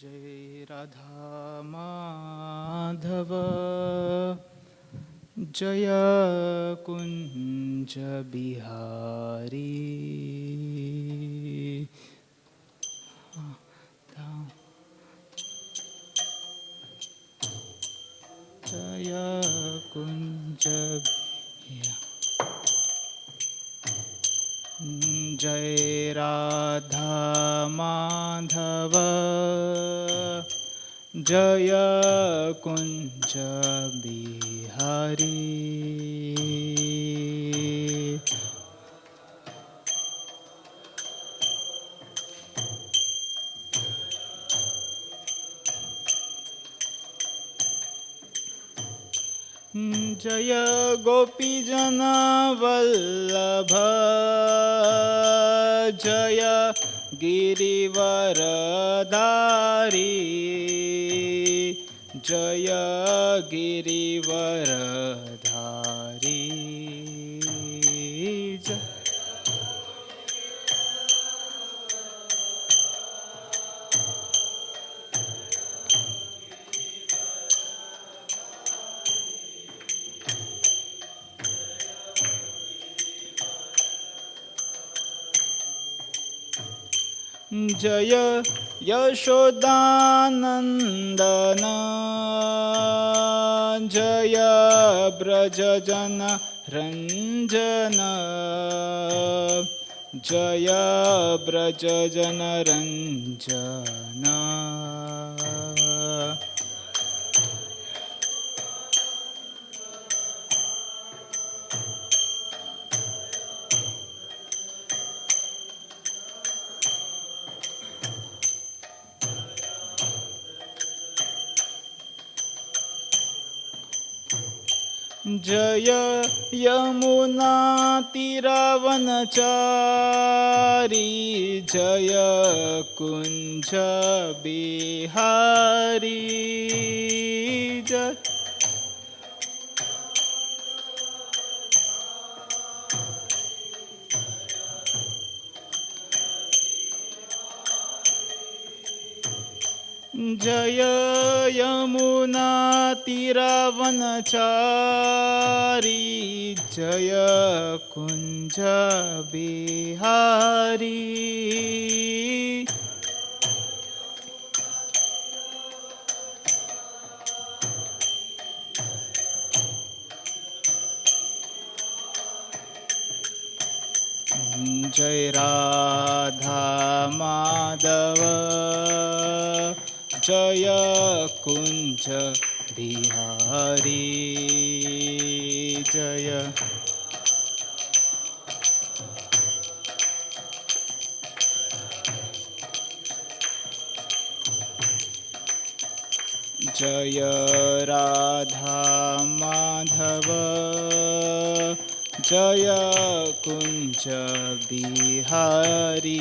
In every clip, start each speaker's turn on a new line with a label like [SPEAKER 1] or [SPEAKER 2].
[SPEAKER 1] जय राधा माधव जय कुंज बिहारी जय कुंज जय राधा माधव जय कुंज बिहारी जय गोपीजन वल्लभ जय गिरिवरधारी जय गिरिवरधारी जय यशोदानंदन जय ब्रजजन रंजन जय ब्रजजन रंजन जय यमुना तीरावनचारी जय कुंज बिहारी जय जय यमुना तीरावनचारी जय कुंज बिहारी जय राधा माधव जय कुंज बिहारी जय जय राधा माधव जय कुंज बिहारी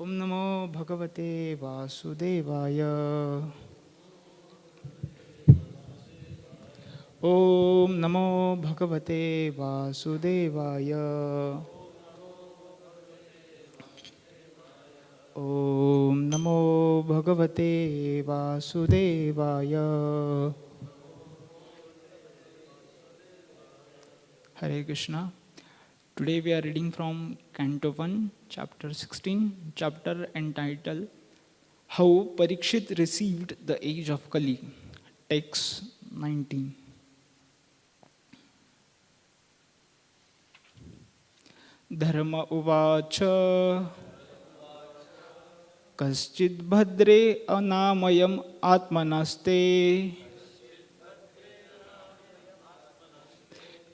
[SPEAKER 1] ओम नमो भगवते वासुदेवाय ओम नमो भगवते वासुदेवाय ओम नमो भगवते वासुदेवाय हरे Krishna. Today we are reading from Canto 1, Chapter 16, chapter entitled How Parikshit Received the Age of Kali, Text 19. Dharma uvāca kaccid bhadre nāmayam ātmanaste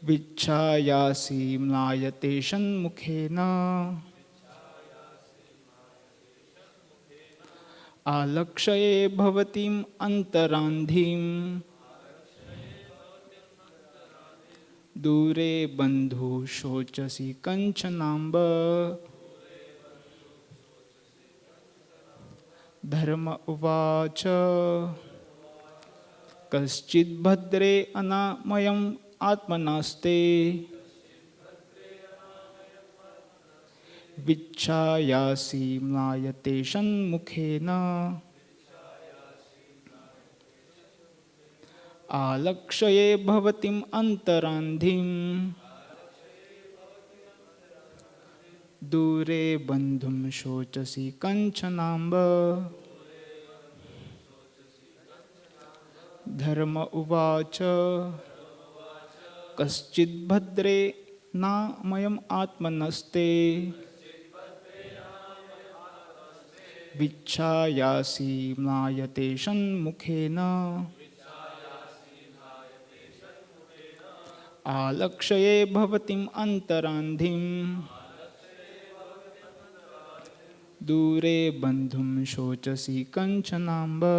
[SPEAKER 1] vicchāyāsi mlāyateṣan mukhena ālakṣaye bhavatīm antarādhiṁ dūre bandhuṁ śocasi kañcanāmba धर्म उवाच कश्चिद् भद्रे अनामयम् आत्मनास्ते vicchāyāsi mlāyateṣan mukhena ālakṣaye bhavatīm antarādhiṁ dūre bandhuṁ śocasi kañcanāmba dharma uvāca kaccid bhadre nāmayam ātmanaste vicchāyāsi mlāyateṣan mukhena ālakṣaye bhavatīm antarādhiṁ dūre bandhuṁ śocasi kañcanāmba.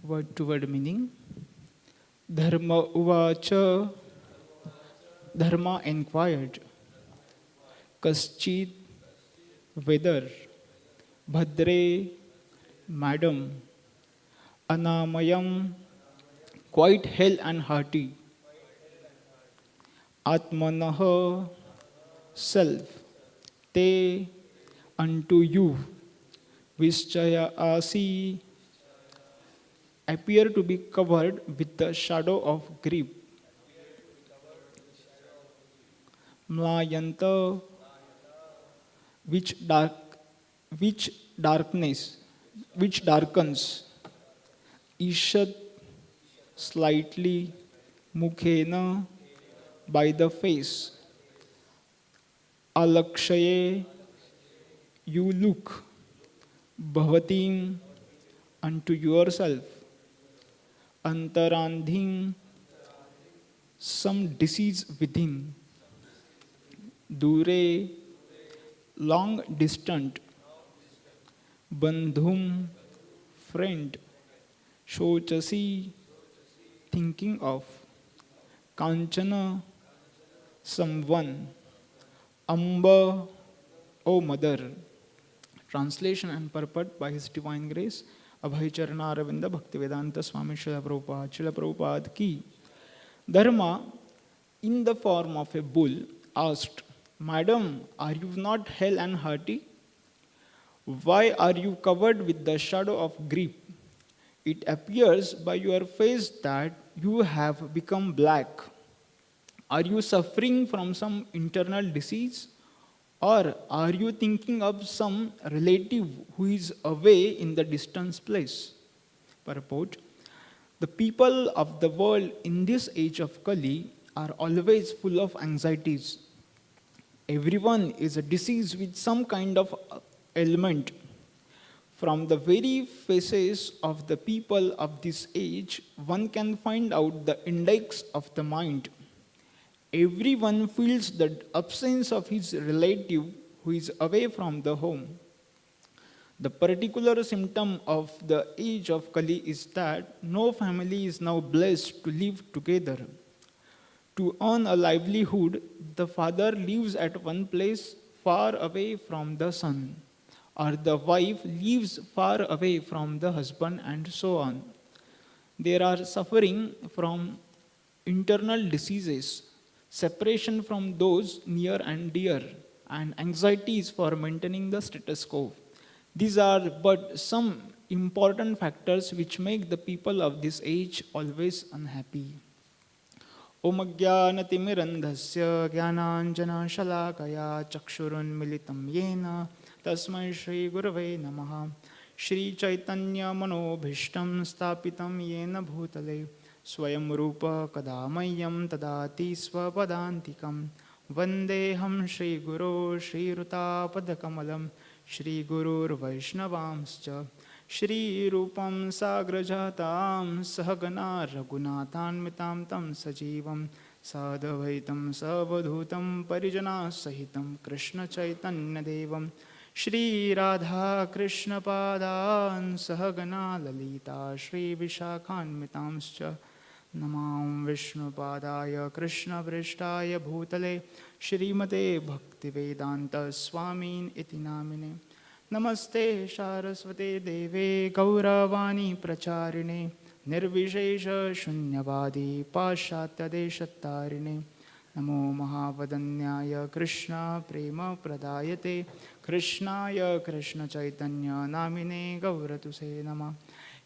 [SPEAKER 1] Word to word meaning. Dharma uvāca. Dharma inquired. Kaccid, whether. Bhadre, madam. Anamayam, quite hale and hearty. Ātmanas, self. Te, unto you. Vicchāyāsi, appear to be covered with the shadow of grief. Mlāyanta, which darkens. Ishat, slightly. Mukhena, by the face. ālakṣaye, you look. Bhavatīm, unto yourself. Antarādhiṁ, some disease within. Dūre, long distant. Bandhuṁ, friend. śocasi, thinking of. kañcana, someone. āmba, O mother. Translation and purport by His Divine Grace Abhay Charana Aravinda Bhaktivedanta Swami Srila Prabhupada ki. Dharma, in the form of a bull, asked, Madam, are you not hale and hearty? Why are you covered with the shadow of grief? It appears by your face that you have become black. Are you suffering from some internal disease? Or are you thinking of some relative who is away in the distant place? Purport. The people of the world in this age of Kali are always full of anxieties. Everyone is diseased with some kind of ailment. From the very faces of the people of this age, one can find out the index of the mind. Everyone feels the absence of his relative who is away from the home. The particular symptom of the age of Kali is that no family is now blessed to live together. To earn a livelihood, the father lives at one place far away from the son, or the wife lives far away from the husband, and so on. There are suffering from internal diseases, separation from those near and dear, and anxieties for maintaining the status quo. These are but some important factors which make the people of this age always unhappy. Om Ajnanatimirandhasya Jnananjana-shalakaya Chakshurunmilitam Yena Tasmai Shri Gurave Namaha. Shri Chaitanya Manobhishtam Stapitam Yena Bhutale Swayam Rupa Kadamayam Tadati Swapadantikam Vandeham Shri Guru Shri Ruta Padakamalam Shri Gurur Vaishnavamscha Shri Rupam Sagrajatam Sahagana Raghunathanmitam Tam Sajivam Sadavaitam Savadhutam Parijana Sahitam Krishna Chaitanya Devam Shri Radha Krishna Padan Sahagana Lalita Shri Vishakhanmitamscha Namam Vishnu Padaya Krishna Vrishtaya Bhutale Shrimate Bhaktivedanta Swamin Iti Namine Namaste Saraswate Deve Gauravani Pracharine Nirvishesha Shunyavadi Pashatya Deshattarine Namo Mahavadanyaya Krishna Prema Pradayate Krishnaya Krishna Chaitanya Namine Gauratuse Nama.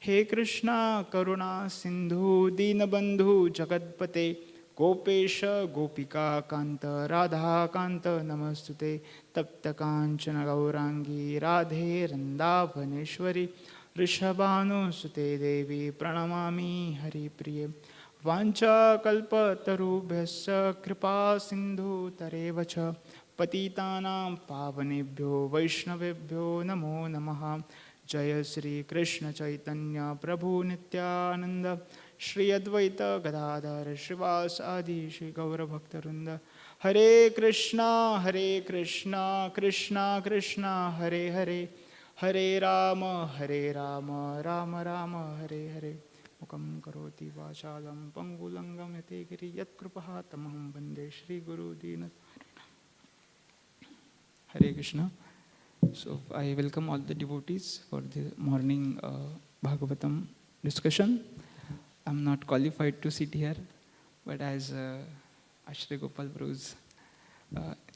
[SPEAKER 1] He Krishna Karuna Sindhu Dinabandhu Jagatpate Gopesha Gopika Kanta Radha Kanta Namastute Tapta Kanchana Gaurangi Radhe Randavaneshwari Rishabhanu Sute Devi Pranamami Hari Priye Vancha Kalpa Tarubhyasya Kripa Sindhu Tarevacha Patitanam Pavanebhyo Vaishnavebhyo Namo Namaha. Jaya Sri Krishna Chaitanya Prabhu Nityananda Shri Advaita Gadadhar Shrivas Adi Shri Gaura Bhaktarunda. Hare Krishna Krishna Krishna Hare Hare Hare Rama Rama Rama Hare Hare. Mukam karoti vachalam pangulangam yate giri yat krupaha tamaham bande Shri Guru Dina. Hare Krishna. So I welcome all the devotees for the morning Bhagavatam discussion. I am not qualified to sit here, but as Ashray Gopal Prabhu's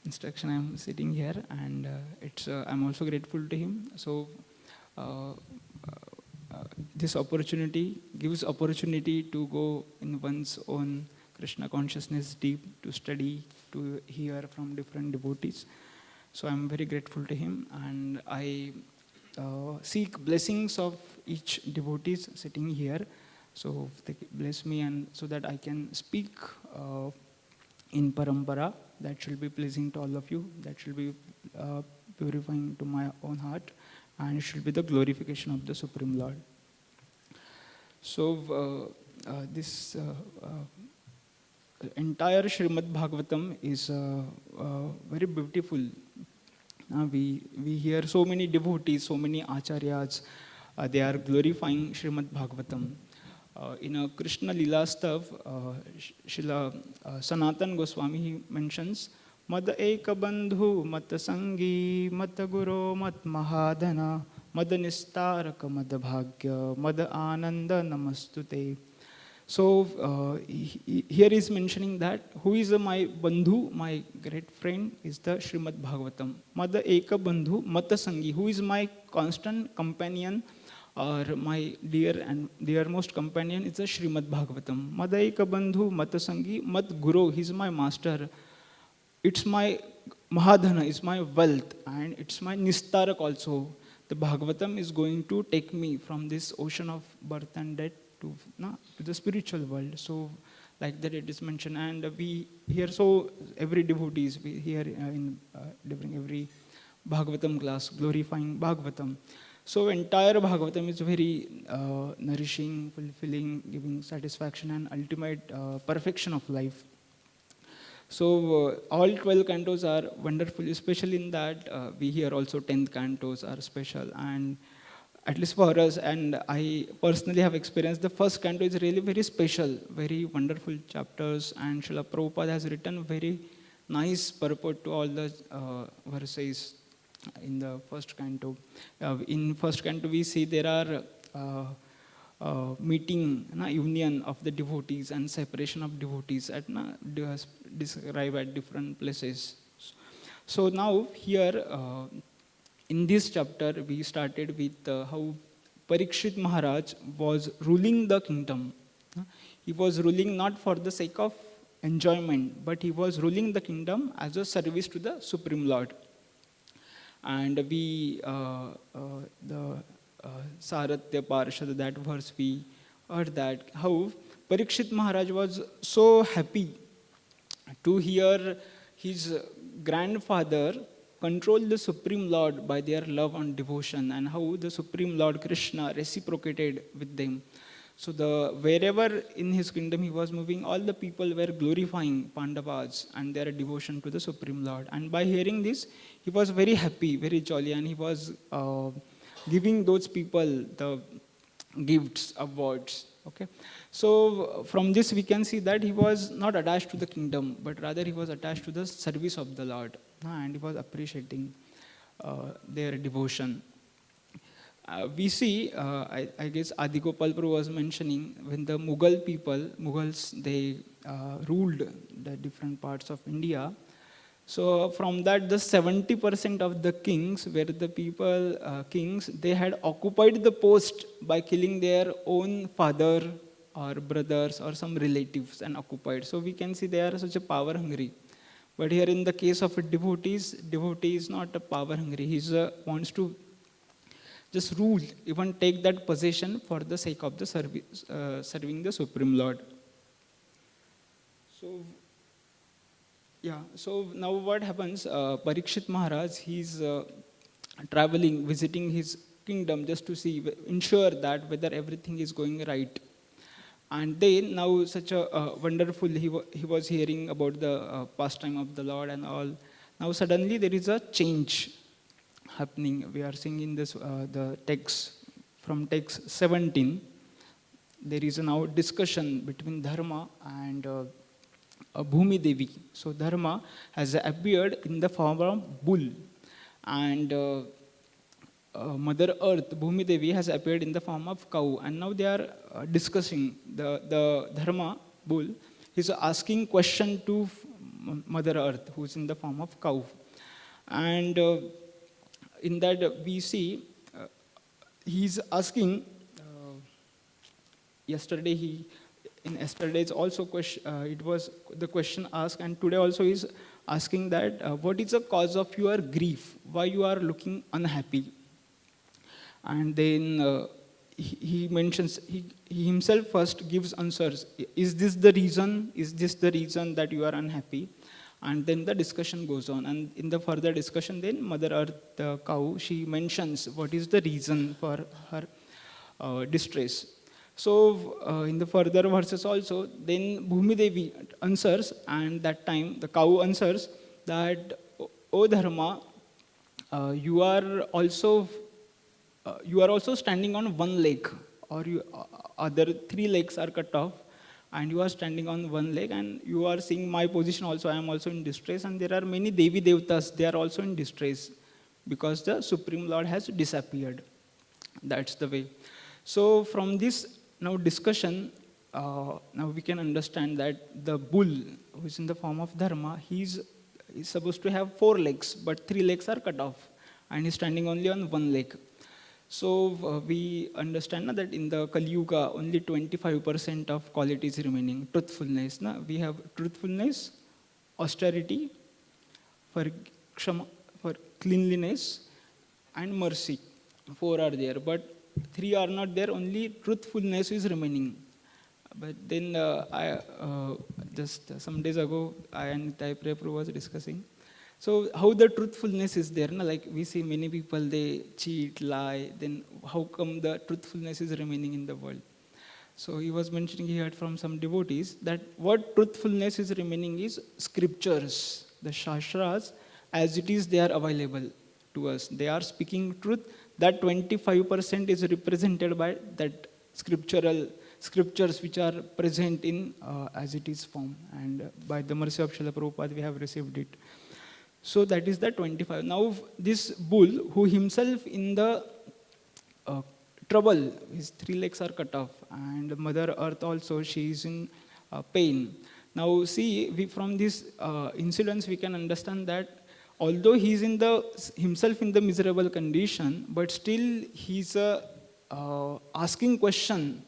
[SPEAKER 1] instruction, I am sitting here, and I am also grateful to him. So this opportunity gives opportunity to go in one's own Krishna consciousness deep, to study, to hear from different devotees. So I am very grateful to him, and I seek blessings of each devotees sitting here. So they bless me, and so that I can speak in parampara that should be pleasing to all of you, that should be purifying to my own heart, and it should be the glorification of the Supreme Lord. So this entire Srimad Bhagavatam is very beautiful. We hear so many devotees, so many acharyas, they are glorifying Srimad Bhagavatam. In a Krishna Lila stuff, Srila Sanatan Goswami, he mentions, Mad eka bandhu mat sangi mat guru mat mahadana mad nistaraka mad bhagya mad ananda namastute. So here is mentioning that who is my bandhu, my great friend, is the Srimad Bhagavatam. Mad eka bandhu mat sangi, who is my constant companion or my dear and dearmost companion, is the Srimad Bhagavatam. Mad eka bandhu mat sangi mat guru, he is my master. It's my mahadhana, it's my wealth, and it's my nistarak also. The Bhagavatam is going to take me from this ocean of birth and death to the spiritual world. So like that it is mentioned, and we hear, so every devotees, we hear during every Bhagavatam class glorifying Bhagavatam. So entire Bhagavatam is very nourishing, fulfilling, giving satisfaction and ultimate perfection of life. So all 12 cantos are wonderful, especially in that we hear also 10th cantos are special, and at least for us, and I personally have experienced the first canto is really very special, very wonderful chapters, and Srila Prabhupada has written very nice purport to all the verses in the first canto. In first canto we see there are meeting, union of the devotees and separation of devotees described at different places. So now here in this chapter we started with how Parikshit Maharaj was ruling the kingdom. He was ruling not for the sake of enjoyment, but he was ruling the kingdom as a service to the Supreme Lord. And we, the Saratya Parshad, that verse we heard that, how Parikshit Maharaj was so happy to hear his grandfather control the Supreme Lord by their love and devotion, and how the Supreme Lord Krishna reciprocated with them. So wherever in his kingdom he was moving, all the people were glorifying Pandavas and their devotion to the Supreme Lord. And by hearing this, he was very happy, very jolly, and he was giving those people the gifts, awards. Okay, so from this we can see that he was not attached to the kingdom, but rather he was attached to the service of the Lord, and he was appreciating their devotion. We see, I guess Adigopal Prabhu was mentioning, when the Mughals, they ruled the different parts of India. So from that, the 70% of the kings were the people, kings, they had occupied the post by killing their own father or brothers or some relatives and occupied. So we can see they are such a power hungry. But here in the case of a devotee is not a power hungry. He wants to just rule, even take that possession for the sake of the service, serving the Supreme Lord. So now what happens, Parikshit Maharaj, he's traveling, visiting his kingdom just to see, ensure that whether everything is going right. And then now such a wonderful, he was hearing about the pastime of the Lord and all. Now suddenly there is a change happening. We are seeing in this the text, from text 17, there is now discussion between Dharma and Bhumi Devi. So Dharma has appeared in the form of bull, and Mother Earth, Bhumi Devi, has appeared in the form of cow. And now they are discussing, the Dharma, bull, is asking question to Mother Earth, who is in the form of cow. And in that we see, he's asking, in yesterday's also question, it was the question asked, and today also is asking that, what is the cause of your grief? Why you are looking unhappy? And then he mentions, he himself first gives answers. Is this the reason? Is this the reason that you are unhappy? And then the discussion goes on. And in the further discussion, then Mother Earth, the cow, she mentions what is the reason for her distress. So in the further verses also, then Bhumi Devi answers, and that time the cow answers that, O Dharma, you are also standing on one leg, or other three legs are cut off, and you are standing on one leg, and you are seeing my position also. I am also in distress, and there are many Devi Devtas, they are also in distress because the Supreme Lord has disappeared. That's the way. So from this now discussion, now we can understand that the bull, who is in the form of Dharma, he's supposed to have 4 legs, but 3 legs are cut off, and he's standing only on one leg. So we understand that in the Kali Yuga, only 25% of qualities remaining. Truthfulness. We have truthfulness, austerity, for cleanliness, and mercy. 4 are there, but 3 are not there. Only truthfulness is remaining. But then just some days ago, I and Nitai Prabhu was discussing. So how the truthfulness is there? No? Like we see many people, they cheat, lie, then how come the truthfulness is remaining in the world? So he was mentioning, he heard from some devotees that what truthfulness is remaining is scriptures, the shastras, as it is they are available to us. They are speaking truth. That 25% is represented by that scriptures which are present in as it is form. And by the mercy of Srila Prabhupada we have received it. So that is the 25. Now this bull who himself in the trouble, his 3 legs are cut off, and Mother Earth also, she is in pain. Now see, from these incidents we can understand that although he is himself in the miserable condition, but still he's asking question.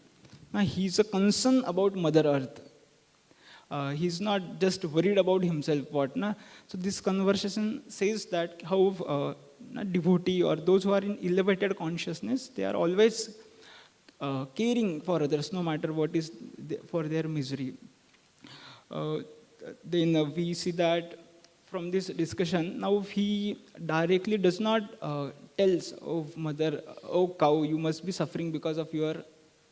[SPEAKER 1] He's a concern about Mother Earth. He's not just worried about himself. So this conversation says that how devotee or those who are in elevated consciousness, they are always caring for others, no matter what is for their misery. Then we see that from this discussion, now he directly does not tells of mother, oh cow, you must be suffering because of your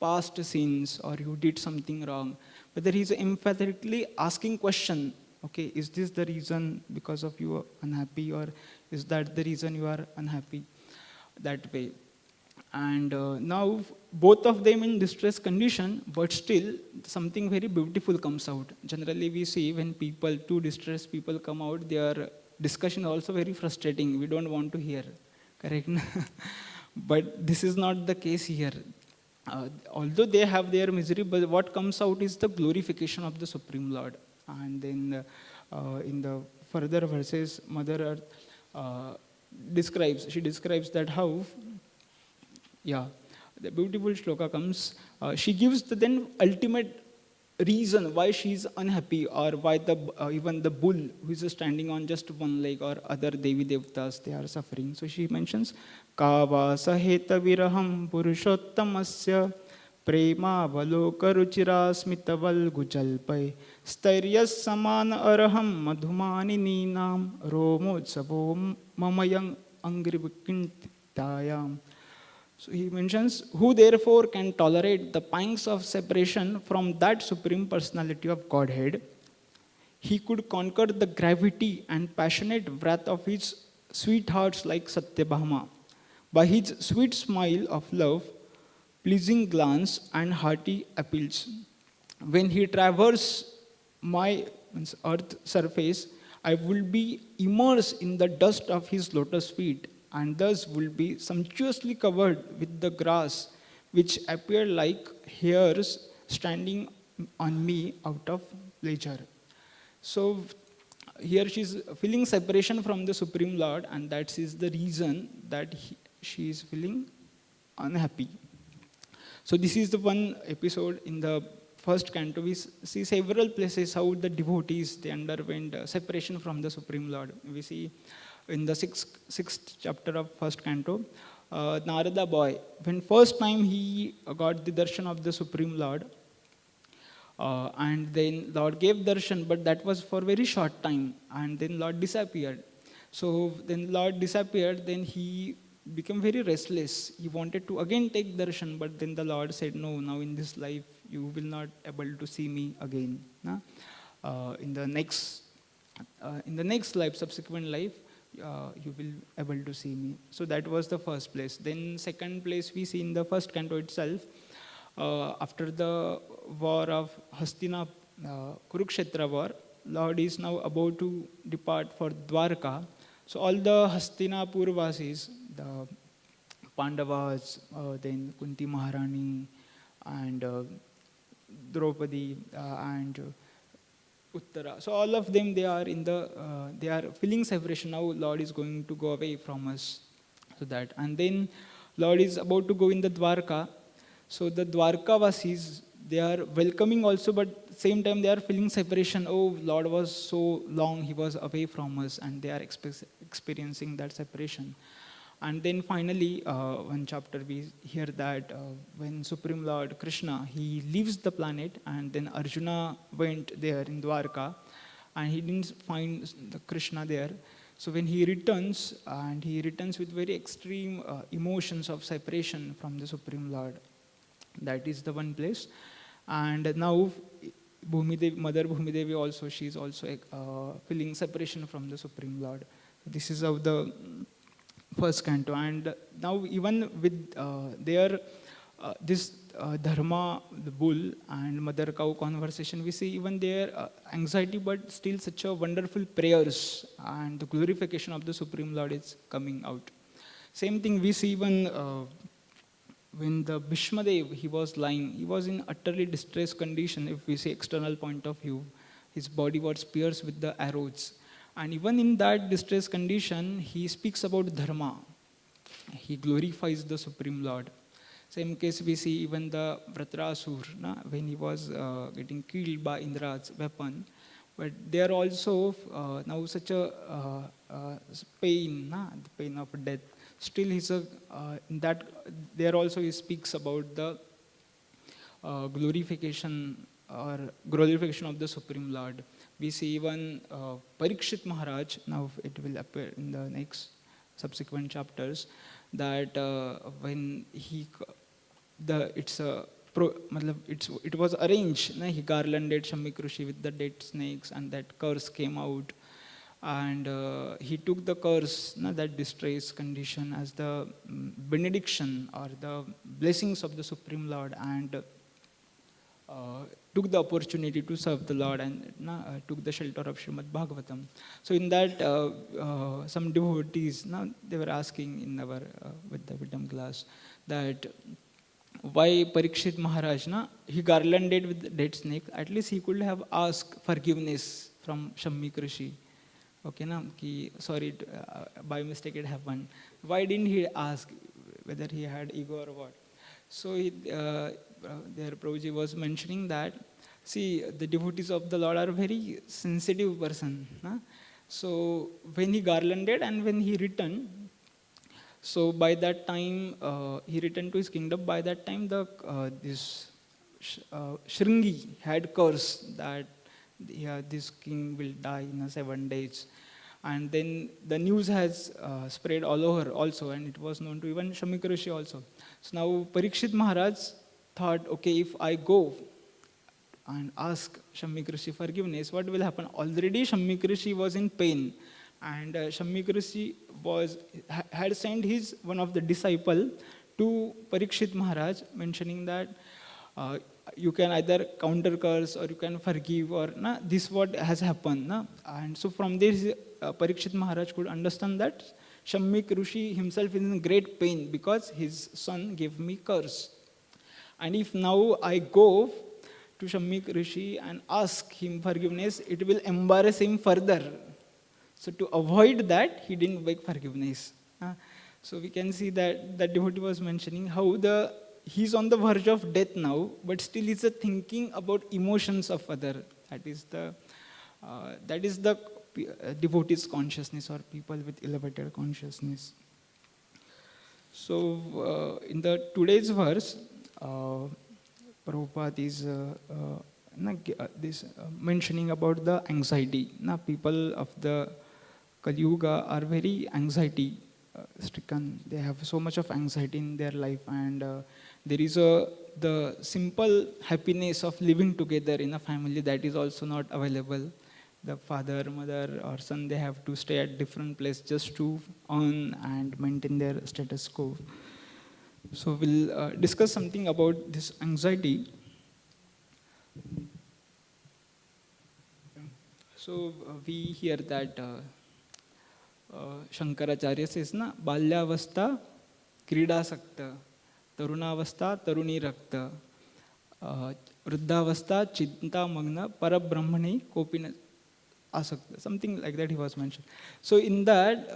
[SPEAKER 1] past sins or you did something wrong. But there is emphatically asking question, okay, is this the reason because of you are unhappy, or is that the reason you are unhappy? That way. And now both of them in distress condition, but still something very beautiful comes out. Generally we see when two distressed people come out, their discussion also very frustrating. We don't want to hear, correct? But this is not the case here. Although they have their misery, but what comes out is the glorification of the Supreme Lord. And then in the further verses, Mother Earth describes that how, the beautiful shloka comes. She gives the then ultimate reason why she is unhappy, or why even the bull who is standing on just one leg, or other Devi Devtas, they are suffering. So she mentions, Kava saheta viraham purushottamasya prema valoka ruchira smitaval gujalpai stairyas samana araham madhumani ninam romotsavo mamayang angrivikintayam. So he mentions, who therefore can tolerate the pangs of separation from that Supreme Personality of Godhead? He could conquer the gravity and passionate wrath of his sweethearts like Satyabhama by his sweet smile of love, pleasing glance, and hearty appeals. When he traverses my earth surface, I will be immersed in the dust of his lotus feet, and thus will be sumptuously covered with the grass, which appear like hairs standing on me out of pleasure. So here she is feeling separation from the Supreme Lord, and that is the reason that she is feeling unhappy. So this is the one episode in the first canto. We see several places how the devotees, they underwent separation from the Supreme Lord. We see in the sixth chapter of first canto, Narada boy, when first time he got the darshan of the Supreme Lord, and then Lord gave darshan, but that was for very short time, and then Lord disappeared. So then Lord disappeared, then he became very restless. He wanted to again take darshan, but then the Lord said, no, now in this life you will not able to see me again. In the next life, subsequent life, you will able to see me. So that was the first place. Then second place we see in the first canto itself, after the war of Kurukshetra war, Lord is now about to depart for Dwarka. So all the Hastinapur Vasis, the Pandavas, then Kunti Maharani, and Draupadi, and Uttara. So all of them, they are they are feeling separation. Now Lord is going to go away from us. So that, and then Lord is about to go in the Dwarka. So the Dwarka Vasis, they are welcoming also, but same time they are feeling separation. Oh, Lord was so long, he was away from us, and they are experiencing that separation. And then finally, one chapter we hear that when Supreme Lord Krishna, he leaves the planet, and then Arjuna went there in Dwarka, and he didn't find the Krishna there. So when he returns, and he returns with very extreme emotions of separation from the Supreme Lord. That is the one place. And now Mother Bhumi Devi also, she is also feeling separation from the Supreme Lord. This is of the first canto. And now even with their this dharma, the bull and mother cow conversation, we see even their anxiety, but still such a wonderful prayers, and the glorification of the Supreme Lord is coming out. Same thing we see even when the Bhishmadev, he was lying, he was in utterly distressed condition. If we see external point of view, his body was pierced with the arrows. And even in that distressed condition, he speaks about dharma. He glorifies the Supreme Lord. Same case we see even the Vratrasur, when he was getting killed by Indra's weapon. But there also now such a pain, the pain of death. Still he's in that, there also he speaks about the glorification of the Supreme Lord. We see even Parikshit Maharaj, now it will appear in the next subsequent chapters, that when he, it was arranged, he garlanded Shammik Rishi with the dead snakes, and that curse came out. And he took the curse, that distress condition, as the benediction or the blessings of the Supreme Lord, and took the opportunity to serve the Lord, and took the shelter of Srimad Bhagavatam. So in that, some devotees, they were asking in our with the wisdom class, that why Parikshit Maharaj, he garlanded with dead snake. At least he could have asked forgiveness from Shammik Rishi. Okay, sorry, by mistake it happened. Why didn't he ask whether he had ego or what? So there Prabhuji was mentioning that, see, the devotees of the Lord are very sensitive person. So when he garlanded and when he returned, so by that time he returned to his kingdom. By that time this Shringi had cursed that this king will die in 7 days. And then the news has spread all over also, and it was known to even Shammik Rishi also. So now Parikshit Maharaj thought, okay, if I go and ask Shammik Rishi forgiveness, what will happen? Already Shammik Rishi was in pain, and Shammik Rishi had sent his one of the disciple to Parikshit Maharaj, mentioning that you can either counter curse or you can forgive, or this what has happened. And so from this, Parikshit Maharaj could understand that Shammik Rishi himself is in great pain because his son gave me curse. And if now I go to Shammik Rishi and ask him forgiveness, it will embarrass him further. So to avoid that, he didn't beg forgiveness. So we can see that the devotee was mentioning how he's on the verge of death now, but still he's thinking about emotions of other. That is the devotee's consciousness, or people with elevated consciousness. So in the today's verse, Prabhupada is mentioning about the anxiety. People of the Kali Yuga are very anxiety stricken. They have so much of anxiety in their life, and there is the simple happiness of living together in a family that is also not available. The father, mother, or son, they have to stay at different places just to earn and maintain their status quo. So we'll discuss something about this anxiety. So we hear that Shankaracharya says, Balyavastha Kridasakta, Tarunavastha Taruni Rakta, Vruddhavastha Chinta Magna Parabrahmani Kopina Asakta. Something like that he was mentioned. So in that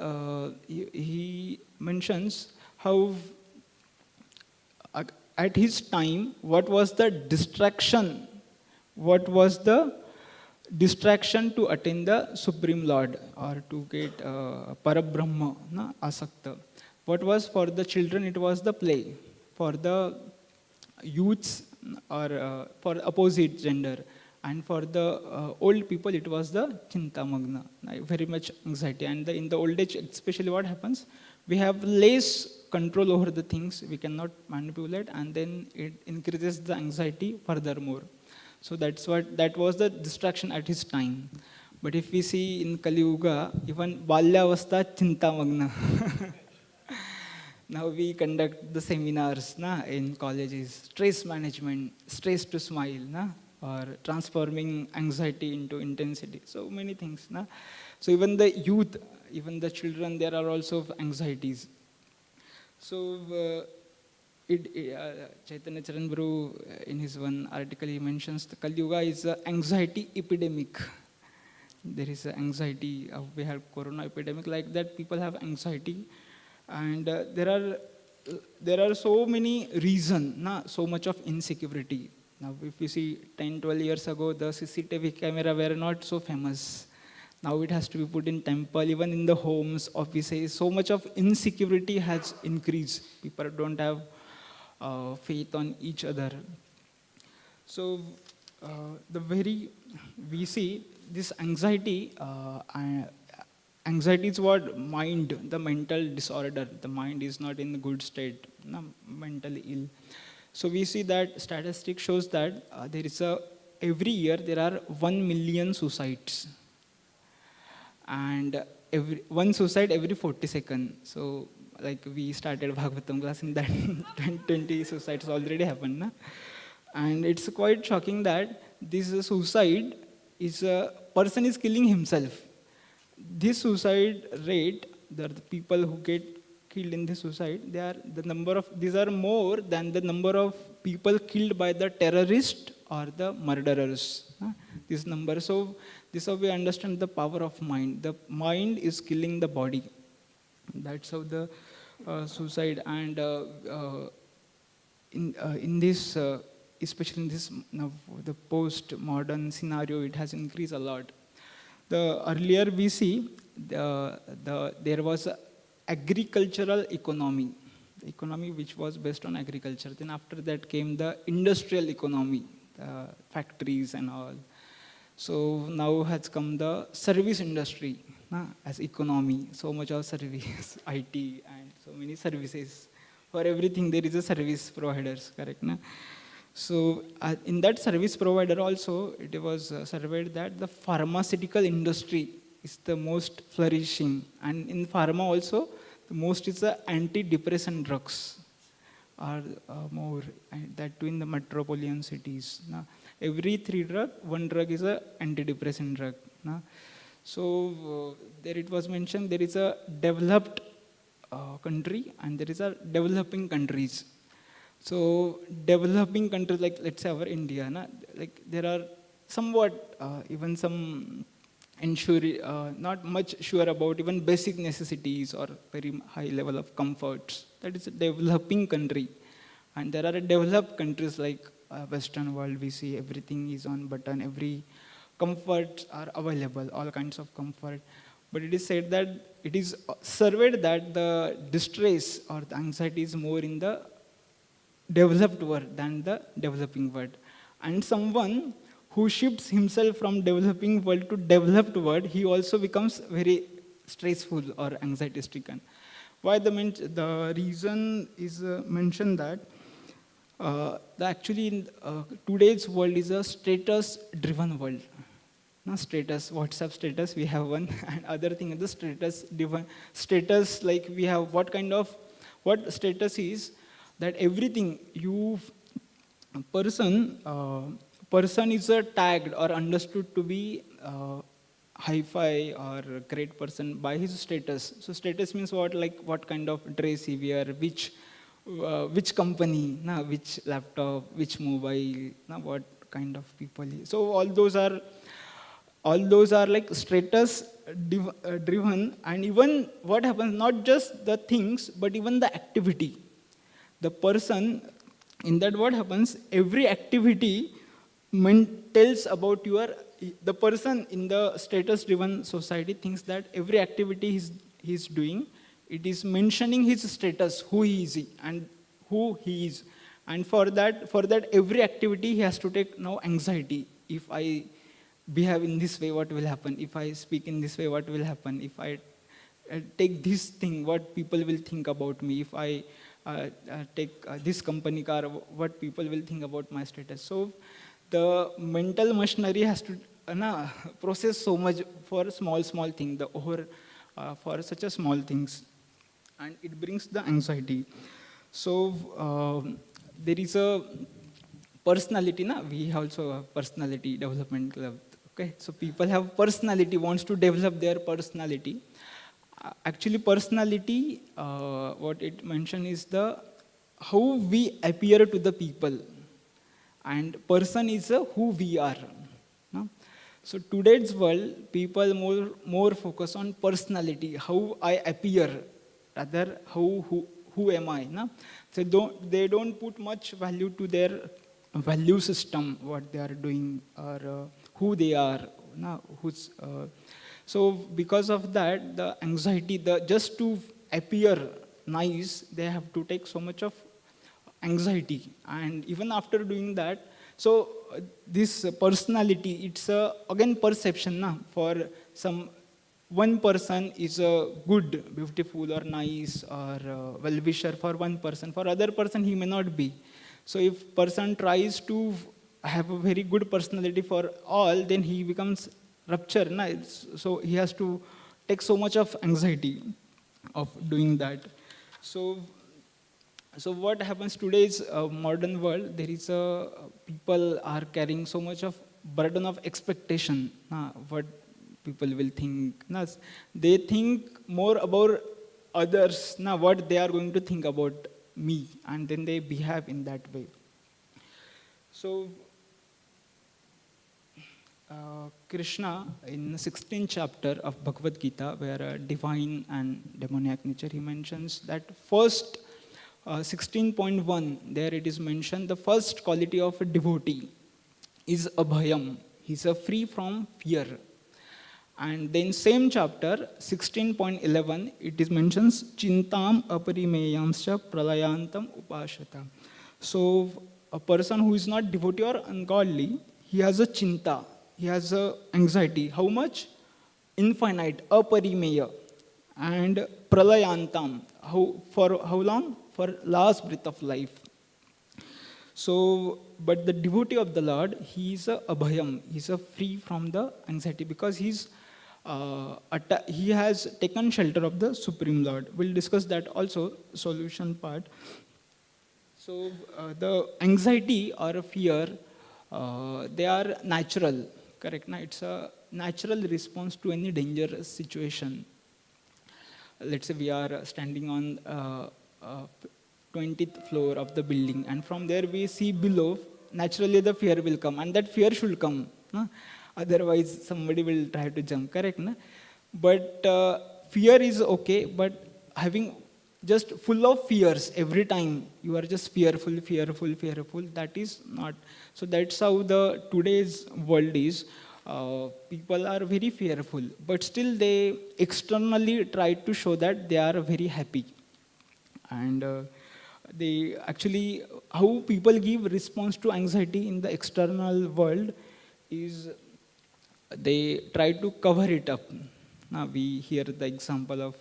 [SPEAKER 1] he mentions how at his time, what was the distraction? What was the distraction to attain the Supreme Lord, or to get Parabrahma, Asakta? What was for the children? It was the play. For the youths, or for opposite gender, And for the old people, it was the chintamagna, very much anxiety. And in the old age, especially what happens, we have less control over the things, we cannot manipulate, and then it increases the anxiety furthermore. So that was the distraction at his time. But if we see in Kali Yuga, even balyavastha chintamagna. Now we conduct the seminars in colleges, stress management, stress to smile, or transforming anxiety into intensity. So many things. So even the youth, even the children, there are also anxieties. So Chaitanya Charan Guru, in his one article, he mentions the Kali Yuga is an anxiety epidemic. There is an anxiety. We have corona epidemic like that. People have anxiety. And there are so many reasons, so much of insecurity. Now, if you see 10, 12 years ago, the CCTV camera were not so famous. Now it has to be put in temple, even in the homes, offices. So much of insecurity has increased. People don't have faith on each other. So we see this anxiety. Anxiety is what? Mind, the mental disorder. The mind is not in a good state, mentally ill. So we see that statistic shows that every year there are 1 million suicides. And one suicide every 40 seconds. So like we started Bhagavatam class in that 20 suicides already happened. And it's quite shocking that this suicide is a person is killing himself. This suicide rate, the people who get killed in this suicide, these are more than the number of people killed by the terrorist or the murderers. This number. So this is how we understand the power of mind. The mind is killing the body. That's how the suicide. And in this, especially in this now the post-modern scenario, it has increased a lot. The earlier we see there was a agricultural economy, the economy which was based on agriculture. Then after that came the industrial economy, the factories and all. So now has come the service industry as economy. So much of service, IT, and so many services. For everything there is a service providers, correct? So in that service provider also, it was surveyed that the pharmaceutical industry is the most flourishing. And in pharma also, the most is the antidepressant drugs are more, and that too in the metropolitan cities. Every 3 drugs, 1 drug is an antidepressant drug. So there it was mentioned there is a developed country and there is a developing countries. So developing countries like let's say our India, like there are somewhat even some not much sure about even basic necessities or very high level of comforts. That is a developing country. And there are developed countries like Western world, we see everything is on button, every comforts are available, all kinds of comfort. But it is said that it is surveyed that the distress or the anxiety is more in the developed world than the developing world. And someone who shifts himself from developing world to developed world, he also becomes very stressful or anxiety stricken. Why the reason is mentioned that actually today's world is a status driven world. Status, WhatsApp status, we have one, and other thing is the status driven. Status, like we have what status is that everything person is tagged or understood to be hi-fi or great person by his status. So status means what? Like what kind of dress he wear, which company, which laptop, which mobile, what kind of people. So all those are like status driven. And even what happens, not just the things, but even the activity. The person, in that what happens, every activity tells about the person in the status-driven society thinks that every activity he's doing, it is mentioning his status, who he is and who he is. And for that every activity he has to take now anxiety. If I behave in this way, what will happen? If I speak in this way, what will happen? If I take this thing, what people will think about me? If I take this company car, what people will think about my status? So the mental machinery has to process so much for small thing, for such a small things, and it brings the anxiety. So there is a personality, we also have personality development club. Okay, so people have personality, wants to develop their personality. Actually, personality, what it mentioned is the how we appear to the people, and person is who we are. No? So today's world, people more focus on personality, how I appear, rather who am I. No? So they don't put much value to their value system, what they are doing, or who they are. No? So because of that, the anxiety, just to appear nice, they have to take so much of anxiety. And even after doing that, so this personality, it's again perception. For one person is good, beautiful, or nice, or well-wisher for one person. For other person, he may not be. So if person tries to have a very good personality for all, then he becomes rupture. So he has to take so much of anxiety of doing that. So what happens today's modern world, there is people are carrying so much of burden of expectation. What people will think. They think more about others, what they are going to think about me, and then they behave in that way. So Krishna, in the 16th chapter of Bhagavad Gita, where divine and demoniac nature, he mentions that first 16.1, there it is mentioned, the first quality of a devotee is abhayam. He's free from fear. And then same chapter, 16.11, it is mentions chintam aparimeyamscha pralayantam upashata. So a person who is not devotee or ungodly, he has a chinta, he has a anxiety. How much? Infinite, aparimeya. And pralayantam, for how long? For last breath of life. So, but the devotee of the Lord, he is a abhayam, he is free from the anxiety, because he has taken shelter of the Supreme Lord. We'll discuss that also, solution part. So the anxiety or fear, they are natural, correct? It's a natural response to any dangerous situation. Let's say we are standing on 20th floor of the building, and from there we see below, naturally the fear will come, and that fear should come. Otherwise somebody will try to jump, correct? But fear is okay, but having just full of fears every time, you are just fearful, that is not. So that's how the today's world is. People are very fearful, but still they externally try to show that they are very happy. And they actually, how people give response to anxiety in the external world is they try to cover it up. Now we hear the example of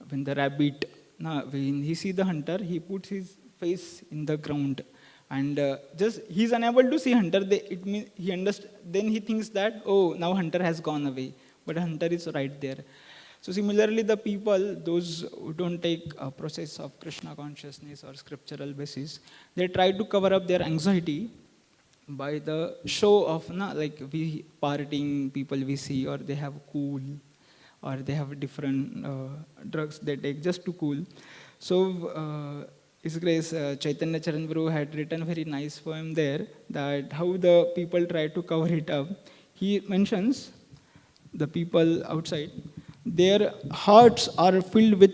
[SPEAKER 1] when the rabbit, when he sees the hunter, he puts his face in the ground, and just he's unable to see hunter. It means he understands. Then he thinks that, oh, now hunter has gone away, but hunter is right there. So similarly, the people, those who don't take a process of Krishna consciousness or scriptural basis, they try to cover up their anxiety by the show of, like we partying people we see, or they have cool, or they have different drugs they take just to cool. So His Grace Chaitanya Charan Guru had written a very nice poem there, that how the people try to cover it up. He mentions the people outside, their heart are filled with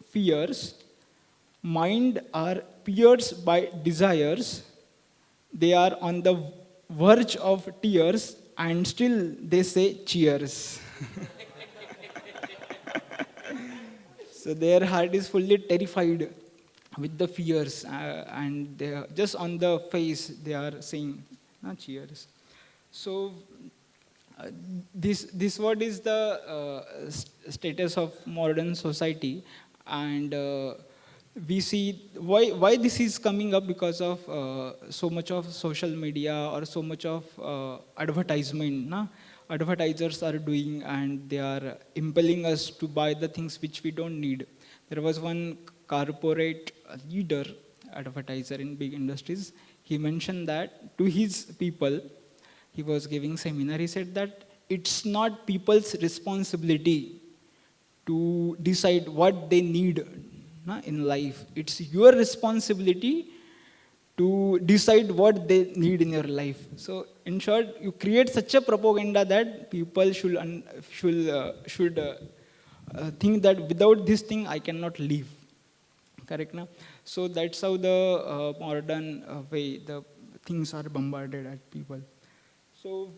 [SPEAKER 1] fears, mind are pierced by desires, they are on the verge of tears, and still they say cheers. So their heart is fully terrified with the fears, and they are just on the face they are saying, cheers. So this what is the status of modern society, and we see why this is coming up because of so much of social media or so much of advertisement. Advertisers are doing, and they are impelling us to buy the things which we don't need. There was one corporate leader, advertiser in big industries. He mentioned that to his people, he was giving seminar. He said that it's not people's responsibility to decide what they need in life. It's your responsibility to decide what they need in your life. So, in short, you create such a propaganda that people should think that without this thing I cannot live. Correct, na? So that's how the modern way the things are bombarded at people. So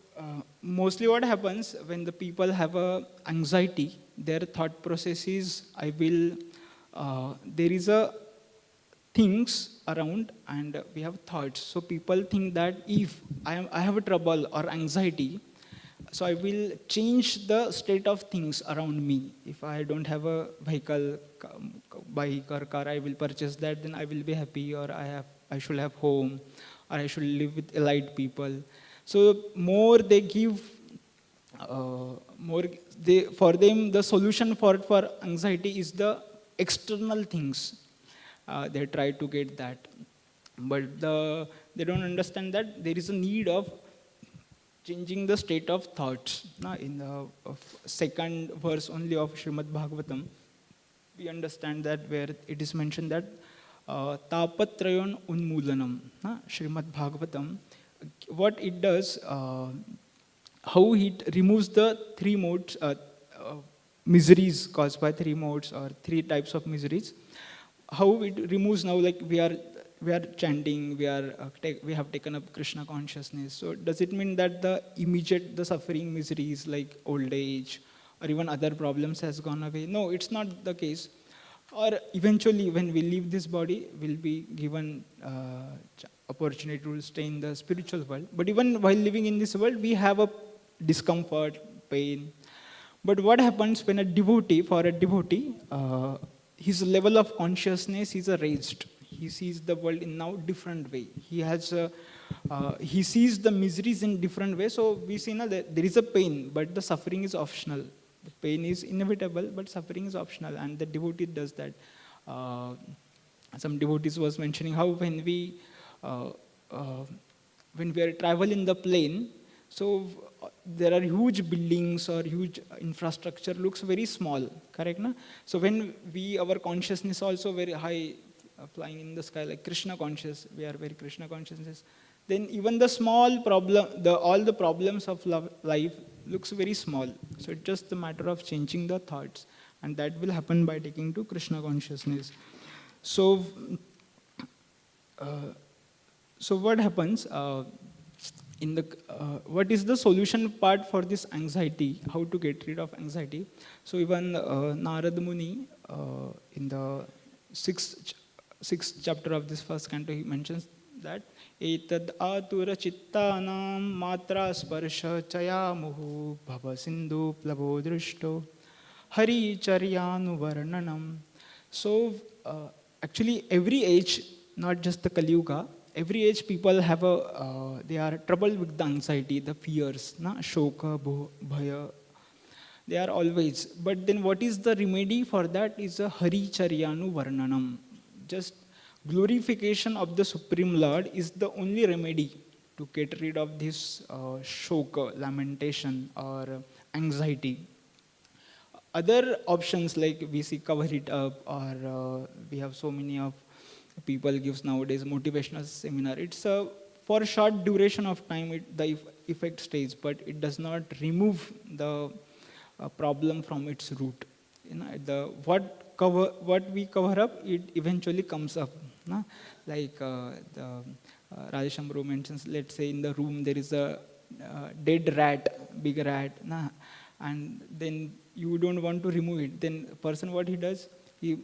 [SPEAKER 1] mostly what happens when the people have anxiety, their thought process is, there is a things around and we have thoughts. So people think that if I have a trouble or anxiety, so I will change the state of things around me. If I don't have a vehicle, bike or car, I will purchase that, then I will be happy, or I should have home, or I should live with elite people. So more they give, for them the solution for anxiety is the external things. They try to get that, but they don't understand that there is a need of changing the state of thoughts. In the second verse only of Srimad Bhagavatam, we understand that where it is mentioned that tapatrayon unmulanam. Srimad Bhagavatam, what it does, how it removes the three modes, miseries caused by three modes or three types of miseries. How it removes now, like we are chanting, we have taken up Krishna consciousness. So does it mean that the suffering miseries like old age or even other problems has gone away? No, it's not the case. Or eventually when we leave this body, we'll be given opportunity to stay in the spiritual world. But even while living in this world, we have a discomfort, pain. But what happens when for a devotee, his level of consciousness is raised. He sees the world in now different way. He sees the miseries in different way. So we see now that there is a pain, but the suffering is optional. The pain is inevitable, but suffering is optional, and the devotee does that. Some devotees was mentioning how when we are travel in the plane, so there are huge buildings or huge infrastructure looks very small, correct? Na? So when our consciousness also very high, flying in the sky like Krishna conscious, we are very Krishna consciousness, then even the small problem, all the problems of life looks very small. So it's just a matter of changing the thoughts, and that will happen by taking to Krishna consciousness. So what happens what is the solution part for this anxiety? How to get rid of anxiety? So even Narad Muni in the sixth chapter of this first canto, he mentions that etad atura chittanam matra sparsha chayamuhu bhava sindhu plavo drishto hari charyanu varnanam. So actually every age, not just the Kali Yuga, every age people have they are troubled with the anxiety, the fears, shoka, bhaya. They are always. But then what is the remedy for that is a hari charyanu varnanam. Just glorification of the Supreme Lord is the only remedy to get rid of this shoka, lamentation or anxiety. Other options like we see cover it up, or we have so many of people gives nowadays motivational seminar. It's for a short duration of time the effect stays, but it does not remove the problem from its root. What we cover up, it eventually comes up. Like Rajesh Ambro mentions, let's say in the room there is a dead rat, big rat, and then you don't want to remove it. Then person, what he does, he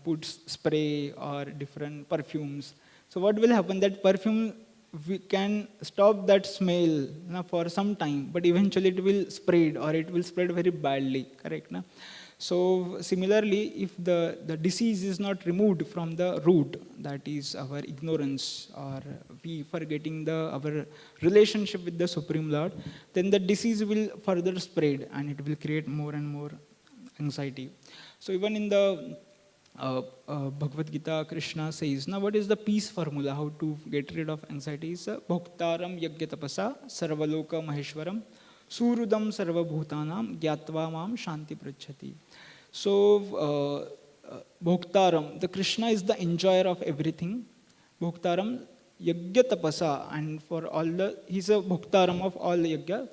[SPEAKER 1] puts spray or different perfumes. So what will happen? That perfume, we can stop that smell for some time, but eventually it will spread, or it will spread very badly, correct? Na? So similarly, if the disease is not removed from the root, that is our ignorance, or we forgetting our relationship with the Supreme Lord, then the disease will further spread and it will create more and more anxiety. So even in the Bhagavad Gita, Krishna says, now what is the peace formula, how to get rid of anxiety? Is bhoktaram yagyatapasa sarvaloka maheshwaram surudam sarvabhutanam gyatva mam shanti prachati. So bhoktaram, the Krishna is the enjoyer of everything. Bhoktaram yagyatapasa, and for all he's a bhoktaram of all yagya,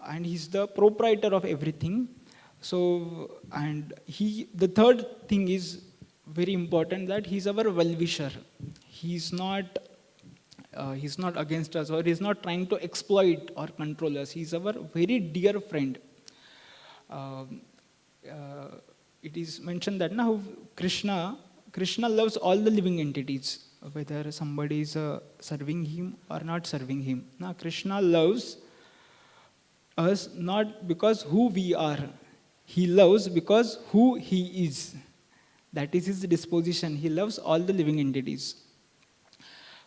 [SPEAKER 1] and he's the proprietor of everything. So, and the third thing is very important, that he's our well-wisher. He's not against us, or he's not trying to exploit or control us. He's our very dear friend. It is mentioned that now Krishna loves all the living entities, whether somebody is serving him or not serving him. Now Krishna loves us not because who we are. He loves because who he is. That is his disposition. He loves all the living entities.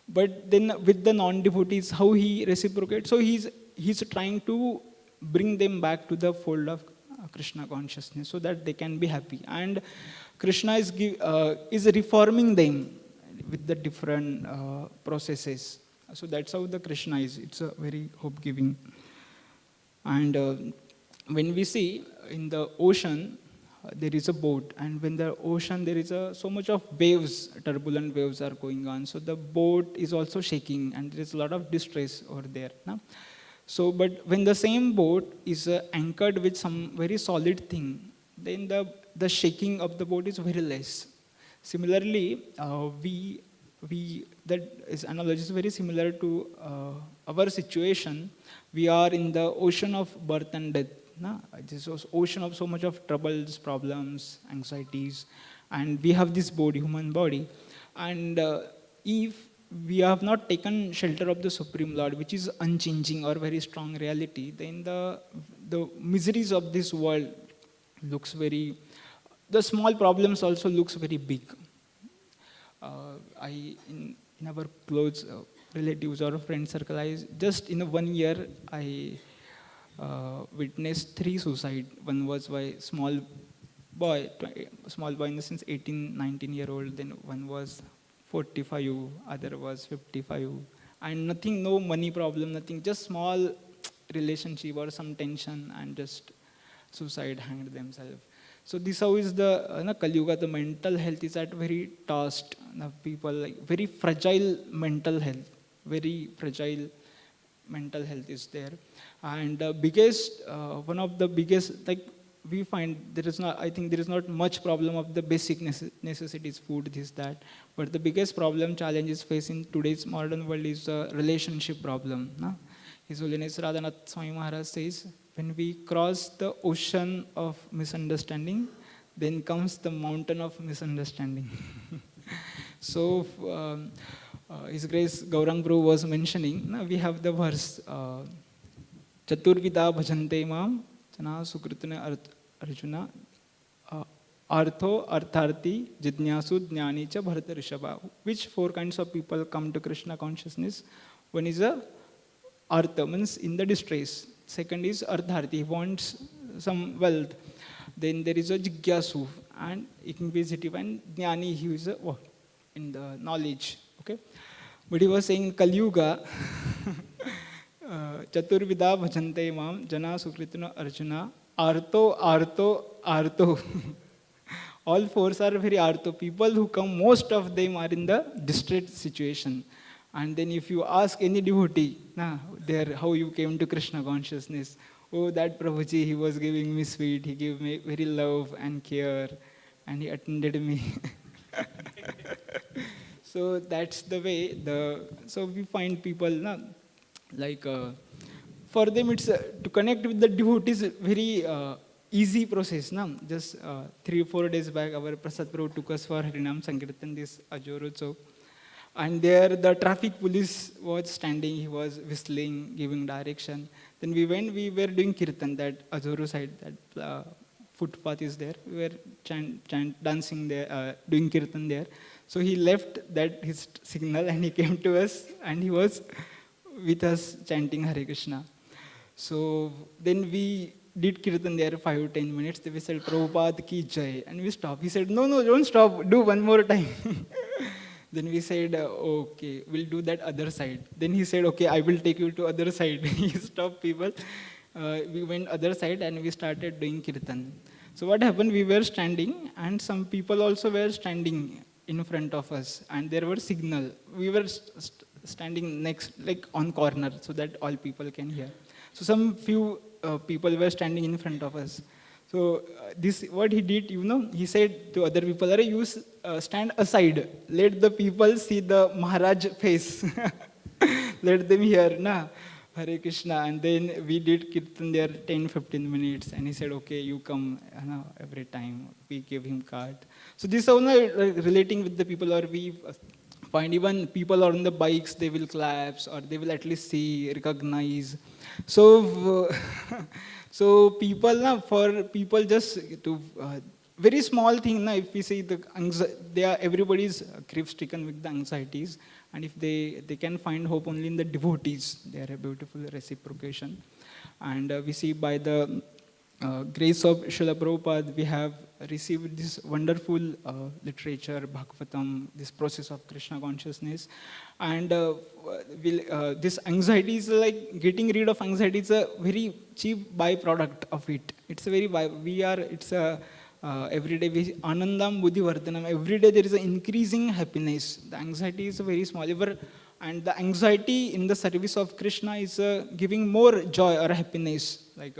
[SPEAKER 1] But then with the non-devotees, how he reciprocates? So he's trying to bring them back to the fold of Krishna consciousness, so that they can be happy. And Krishna is reforming them with the different processes. So that's how the Krishna is. It's a very hope-giving. And when we see in the ocean, there is a boat, and when the ocean, there is so much of waves, turbulent waves are going on. So the boat is also shaking, and there is a lot of distress over there. No? So, but when the same boat is anchored with some very solid thing, then the shaking of the boat is very less. Similarly, that is analogy is very similar to our situation. We are in the ocean of birth and death. This was ocean of so much of troubles, problems, anxieties, and we have this body, human body. And if we have not taken shelter of the Supreme Lord, which is unchanging or very strong reality, then the miseries of this world looks very, the small problems also looks very big. In our close relatives or friend circle, just in 1 year, I witnessed 3 suicides. One was by small boy in the sense 18, 19-year-old, then one was 45, other was 55. And nothing, no money problem, nothing, just small relationship or some tension, and just suicide, hanged themselves. So this how is the Kali Yuga, the mental health is at very tossed. People like very fragile mental health, very fragile mental health is there. And one of the biggest, like we find there is not, I think there is not much problem of the basic necessities, food, this, that. But the biggest problem, challenges facing today's modern world is a relationship problem. No? His Holiness Radhanath Swami Maharaj says, when we cross the ocean of misunderstanding, then comes the mountain of misunderstanding. So, His Grace Gaurang Prabhu was mentioning, we have the verse, Chaturvida bhajante mam, jana sukritune arjuna, artho artharti jidnyasu jnani cha bharata rishabha. Which 4 kinds of people come to Krishna consciousness? One is artha, means in the distress. Second is artharti, he wants some wealth. Then there is a jigyasu, and inquisitive, and jnani, he is in the knowledge. Okay, but he was saying Kali Yuga, Chaturvida bhajante mam, jana sukrituna arjuna, arto. All 4 are very arto. People who come, most of them are in the distressed situation. And then if you ask any devotee, how you came to Krishna consciousness, oh, that Prabhuji, he was giving me sweet, he gave me very love and care, and he attended me. So that's the way. So we find people, for them it's to connect with the devotees very easy process, na? Just 3-4 days back, our Prasad Prabhu took us for Harinam Sankirtan, this Ajoro Chowk. And there the traffic police was standing, he was whistling, giving direction. Then we went, we were doing Kirtan, that Ajoro side, that footpath is there. We were dancing there, doing Kirtan there. So he left that his signal and he came to us and he was with us chanting Hare Krishna. So then we did Kirtan there 5-10 minutes. Then we said, Prabhupada ki jai. And we stopped. He said, no, don't stop. Do one more time. Then we said, okay, we'll do that other side. Then he said, okay, I will take you to other side. He stopped people. We went other side and we started doing Kirtan. So what happened, we were standing and some people also were standing in front of us. And there were signal. We were standing next, like on corner, so that all people can hear. So some few people were standing in front of us. So this, what he did, he said to other people, you stand aside. Let the people see the Maharaj face. Let them hear, na, Hare Krishna. And then we did Kirtan there 10-15 minutes. And he said, okay, you come every time. We gave him card. So this is all relating with the people, or we find even people on the bikes, they will clap, or they will at least see, recognize. So, so people, for people just to, very small thing, if we say everybody is grief-stricken with the anxieties, and if they can find hope only in the devotees, they are a beautiful reciprocation. And we see by the grace of Srila Prabhupada, we have received this wonderful literature, Bhagavatam, this process of Krishna consciousness. And this anxiety is like, getting rid of anxiety is a very cheap byproduct of it. It's a very, every day, Anandam Buddhi Vardhanam, every day there is an increasing happiness. The anxiety is very small. And the anxiety in the service of Krishna is giving more joy or happiness. Like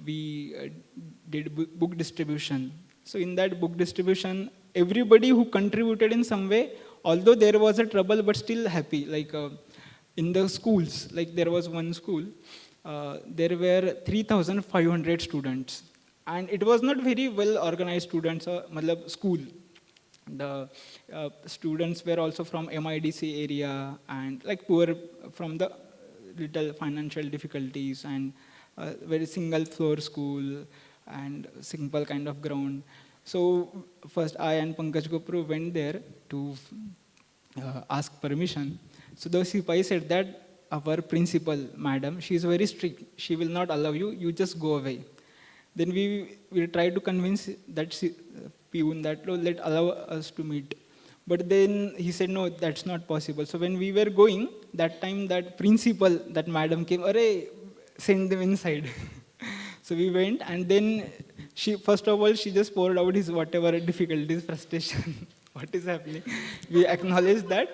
[SPEAKER 1] we did book distribution. So in that book distribution, everybody who contributed in some way, although there was a trouble, but still happy. Like in the schools, like there was one school, there were 3,500 students. And it was not very well organized students, school. The students were also from MIDC area and like poor, from the little financial difficulties, and very single floor school and simple kind of ground. So first I and Pankaj Gopru went there to ask permission. So the Sipai said that our principal, madam, she is very strict. She will not allow you, you just go away. Then we tried to convince that peon that allow us to meet. But then he said, no, that's not possible. So when we were going, that time that principal, that madam came, send them inside. So we went, and then she, first of all, she just poured out his whatever difficulties, frustration, what is happening. We acknowledged that,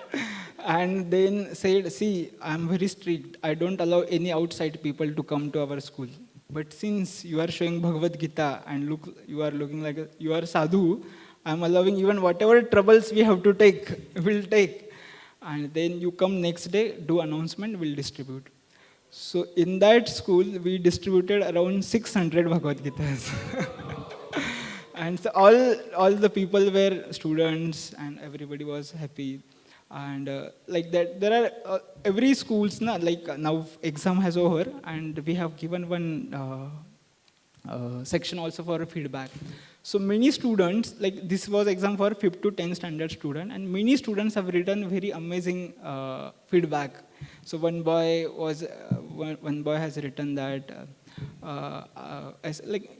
[SPEAKER 1] and then said, see, I'm very strict. I don't allow any outside people to come to our school. But since you are showing Bhagavad Gita and look, you are looking like you are sadhu, I'm allowing even whatever troubles we have to take, we'll take. And then you come next day, do announcement, we'll distribute. So in that school, we distributed around 600 Bhagavad Gitas. And so all the people were students and everybody was happy. And like that, there are every schools, like now exam has over and we have given one section also for feedback. So many students, like this was exam for 5th to 10th standard student, and many students have written very amazing feedback. So one boy has written that,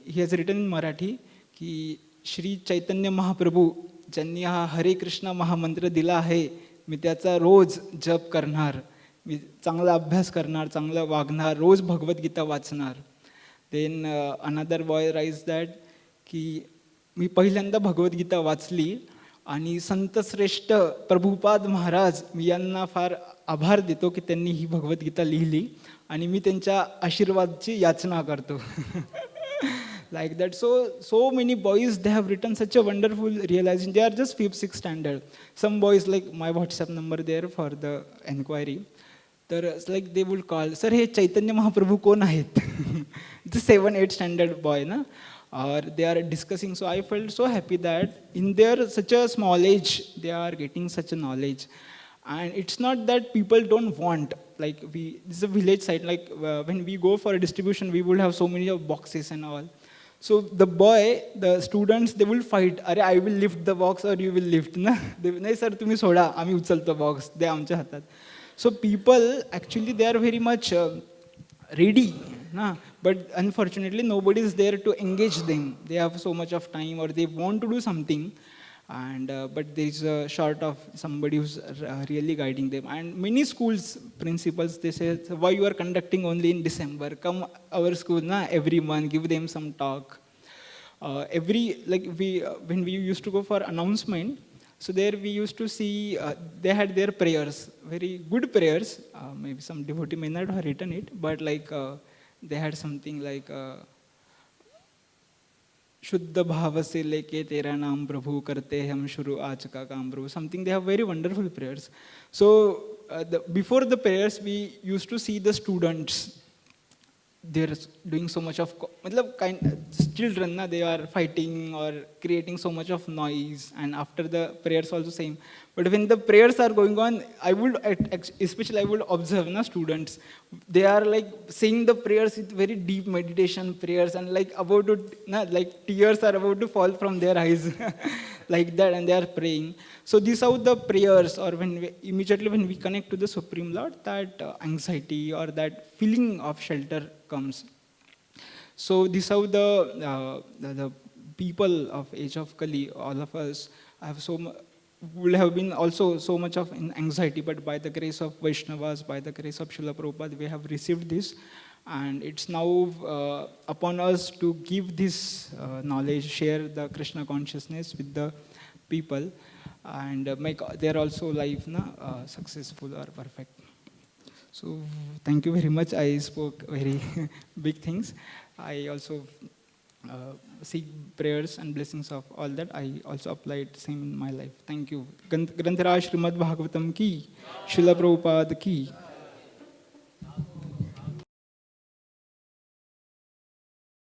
[SPEAKER 1] he has written in Marathi, ki Shri Chaitanya Mahaprabhu ज्यांनी हा हरे कृष्ण महामंत्र दिला आहे, मी त्याचा रोज जप करणार, मी चांगला अभ्यास करणार, चांगलं वागणार, रोज भगवद्गीता वाचणार. Then another boy rise that की मी पहिल्यांदा भगवद्गीता वाचली आणि संत श्रेष्ठ प्रभुपाद महाराज, मी यांना फार आभार देतो की त्यांनी ही भगवद्गीता लिहिली आणि मी त्यांच्या आशीर्वादाची याचना करतो. Like that, so many boys, they have written such a wonderful realization. They are just 5th, 6th standard. Some boys, like my WhatsApp number there for the enquiry. Like they will call, sir, हे चैतन्य महाप्रभू कोण आहेत? the 7th, 8th standard boy, na? Or they are discussing. So I felt so happy that in their such a small age, they are getting such a knowledge. And it's not that people don't want, like this is a village side, like when we go for a distribution, we will have so many of boxes and all. So the students, they will fight. Are I will lift the box or you will lift. Na? Nahi sir, तुम्ही soda, आम्ही उचलतो box, दे आमच्या हातात. So people, actually, they are very much ready. Na? But unfortunately, nobody is there to engage them. They have so much of time or they want to do something. And but there is a short of somebody who's really guiding them. And many schools principals, they say, why you are conducting only in December? Come our school every month, give them some talk. When we used to go for announcement, so there we used to see they had their prayers, very good prayers. Maybe some devotee may not have written it, but they had something like शुद्ध भाव से लेके तेरा नाम प्रभु करते हम शुरू आज का काम प्रभु. Something, they have very wonderful prayers. So before the prayers, we used to see the students. They're doing so much of, children, they are fighting or creating so much of noise, and after the prayers also same. But when the prayers are going on, especially I would observe students, they are saying the prayers with very deep meditation prayers, and about to, tears are about to fall from their eyes, like that, and they are praying. So these are the prayers, or immediately when we connect to the Supreme Lord, that anxiety or that feeling of shelter comes. So these are the people of age of Kali, all of us have will have been also so much of anxiety, but by the grace of Vaishnavas, by the grace of Srila Prabhupada, we have received this, and it's now upon us to give this knowledge, share the Krishna consciousness with the people, and make their also life successful or perfect. So thank you very much. I spoke very big things. I also seek prayers and blessings of all that. I also applied same in my life. Thank you. Granthara Srimad Bhagavatam ki, Srila Prabhupada ki.